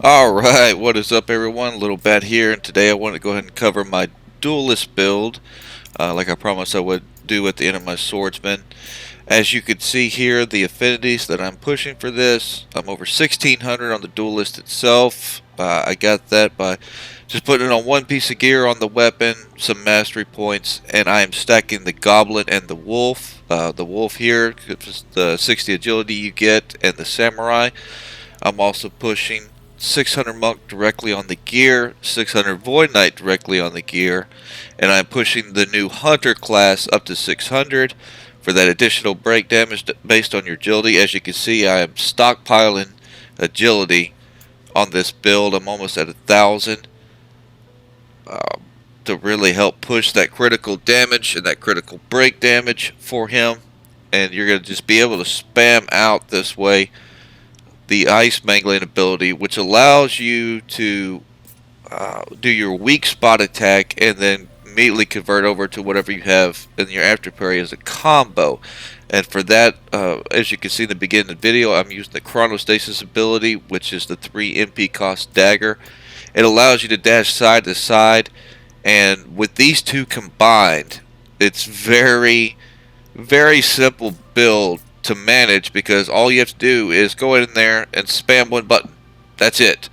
Alright, what is up everyone? Little Bat here, and today I want to go ahead and cover my Duelist build, like I promised I would do at the end of my Swordsman. As you can see here, the affinities that I'm pushing for this, I'm over 1600 on the Duelist itself. I got that by just putting it on one piece of gear on the weapon, some mastery points, and I am stacking the Goblin and the Wolf. The Wolf here, the 60 agility you get, and the Samurai. I'm also pushing 600 Monk directly on the gear, 600 Void Knight directly on the gear, and I'm pushing the new Hunter class up to 600 for that additional break damage based on your agility. As you can see, I am stockpiling agility on this build. I'm almost at 1,000 to really help push that critical damage and that critical break damage for him, and you're going to just be able to spam out this way the ice mangling ability, which allows you to do your weak spot attack and then immediately convert over to whatever you have in your after parry as a combo. And for that, as you can see in the beginning of the video, I'm using the Chronostasis ability, which is the 3 MP cost dagger. It allows you to dash side to side, and with these two combined, it's very simple build to manage, because all you have to do is go in there and spam one button. That's it.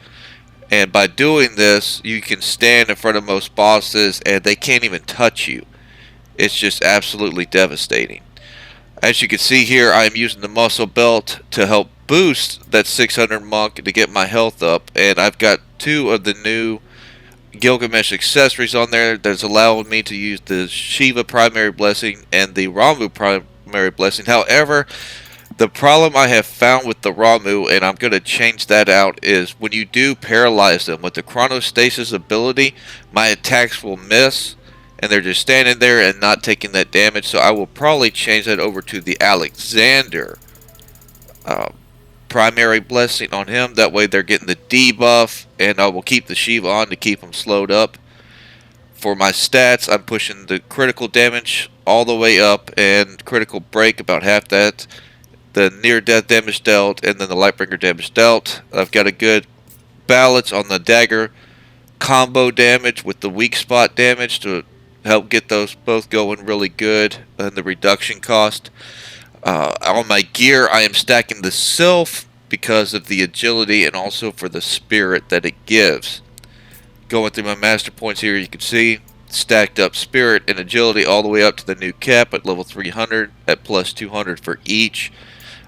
And by doing this, you can stand in front of most bosses and they can't even touch you. It's just absolutely devastating. As you can see here, I'm using the muscle belt to help boost that 600 monk to get my health up, and I've got 2 of the new Gilgamesh accessories on there that's allowing me to use the Shiva primary blessing and the Ramu primary blessing. However, the problem I have found with the Ramu, and I'm going to change that out, is when you do paralyze them with the Chronostasis ability, my attacks will miss and they're just standing there and not taking that damage. So I will probably change that over to the Alexander primary blessing on him. That way they're getting the debuff, and I will keep the Shiva on to keep them slowed up. For my stats, I'm pushing the critical damage all the way up and critical break about half that, the near death damage dealt, and then the Lightbringer damage dealt. I've got a good balance on the dagger combo damage with the weak spot damage to help get those both going really good, and the reduction cost. On my gear, I am stacking the Sylph because of the agility and also for the spirit that it gives. Going through my master points here, you can see stacked up spirit and agility all the way up to the new cap at level 300 at plus 200 for each.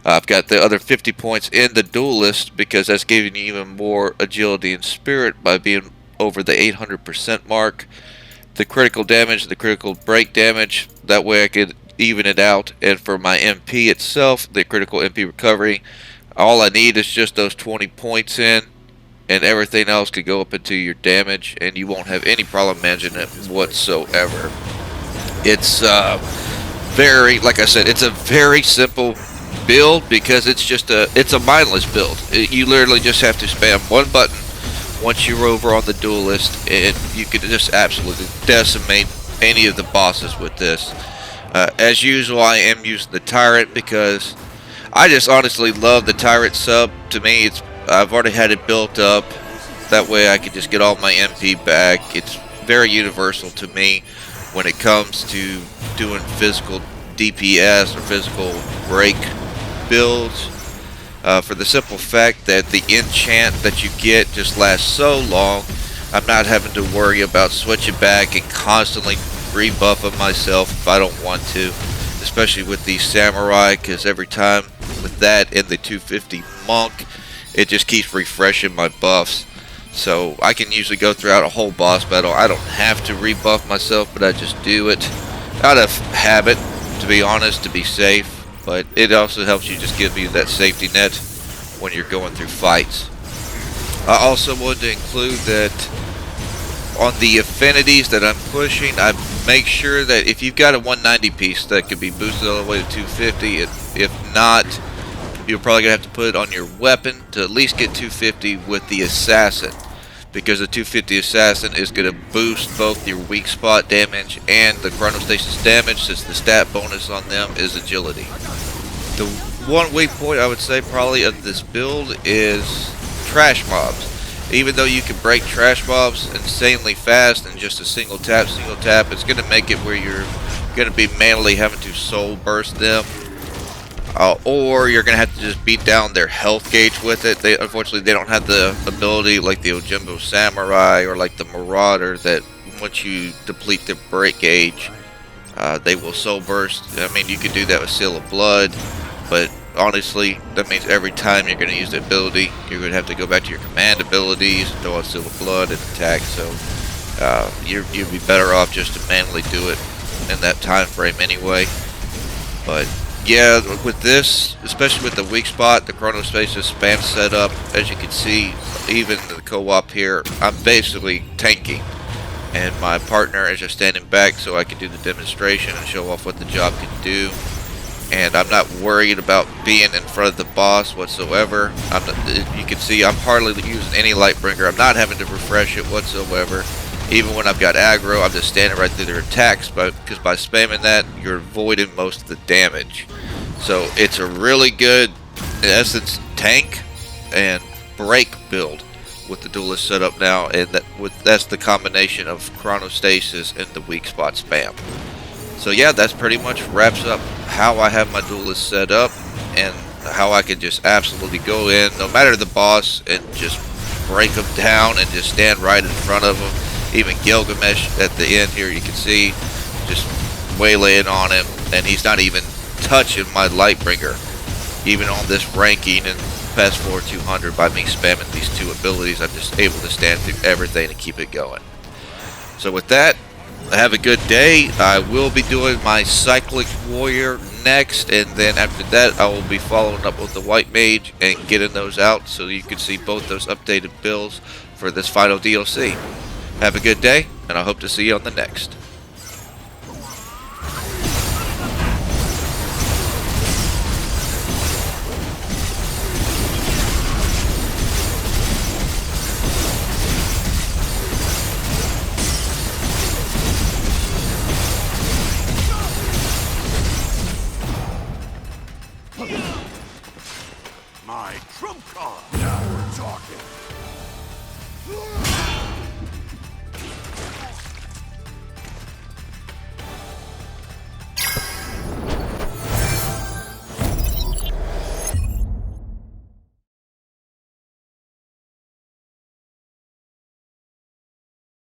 I've got the other 50 points in the Duelist because that's giving you even more agility and spirit by being over the 800% mark. The critical damage, the critical break damage, that way I could even it out. And for my MP itself, the critical MP recovery, all I need is just those 20 points in, and everything else could go up into your damage, and you won't have any problem managing it whatsoever. It's very, like I said, it's a very simple build because it's a mindless build. You literally just have to spam one button once you're over on the Duelist, and you can just absolutely decimate any of the bosses with this. As usual, I am using the Tyrant because I just honestly love the Tyrant sub. To me, I've already had it built up. That way I can just get all my MP back. It's very universal to me when it comes to doing physical DPS or physical break builds. For the simple fact that the enchant that you get just lasts so long, I'm not having to worry about switching back and constantly rebuffing myself if I don't want to, especially with the Samurai, because every time with that and the 250 Monk, it just keeps refreshing my buffs. So I can usually go throughout a whole boss battle. I don't have to rebuff myself, but I just do it out of habit, to be honest, to be safe. But it also helps you just give you that safety net when you're going through fights. I also wanted to include that on the affinities that I'm pushing, I make sure that if you've got a 190 piece that could be boosted all the way to 250, if not, you're probably going to have to put it on your weapon to at least get 250 with the Assassin, because the 250 Assassin is going to boost both your weak spot damage and the Chronostasis damage, since the stat bonus on them is agility. The one weak point I would say probably of this build is trash mobs. Even though you can break trash mobs insanely fast in just a single tap, it's going to make it where you're going to be manually having to soul burst them. Or you're going to have to just beat down their health gauge with it. Unfortunately, they don't have the ability like the Ojimbo Samurai or like the Marauder that once you deplete their break gauge, they will soul burst. I mean, you could do that with Seal of Blood, but honestly, that means every time you're going to use the ability, you're going to have to go back to your command abilities, throw out Seal of Blood, and attack. So you'd be better off just to manually do it in that time frame anyway. But yeah, with this, especially with the weak spot, the Chronostasis spam setup, as you can see, even the co-op here, I'm basically tanking. And my partner is just standing back so I can do the demonstration and show off what the job can do. And I'm not worried about being in front of the boss whatsoever. You can see I'm hardly using any Lightbringer. I'm not having to refresh it whatsoever. Even when I've got aggro, I'm just standing right through their attacks, because by spamming that, you're avoiding most of the damage. So it's a really good, in essence, tank and break build with the Duelist setup now, and that's the combination of Chronostasis and the weak spot spam. So yeah, that's pretty much wraps up how I have my Duelist set up, and how I can just absolutely go in, no matter the boss, and just break them down and just stand right in front of them. Even Gilgamesh at the end here, you can see, just waylaying on him, and he's not even touching my Lightbringer. Even on this ranking and past floor 200, by me spamming these two abilities, I'm just able to stand through everything and keep it going. So with that, have a good day. I will be doing my Cyclic Warrior next, and then after that I will be following up with the White Mage and getting those out so you can see both those updated builds for this final DLC. Have a good day, and I hope to see you on the next. My trump card. Now we're talking.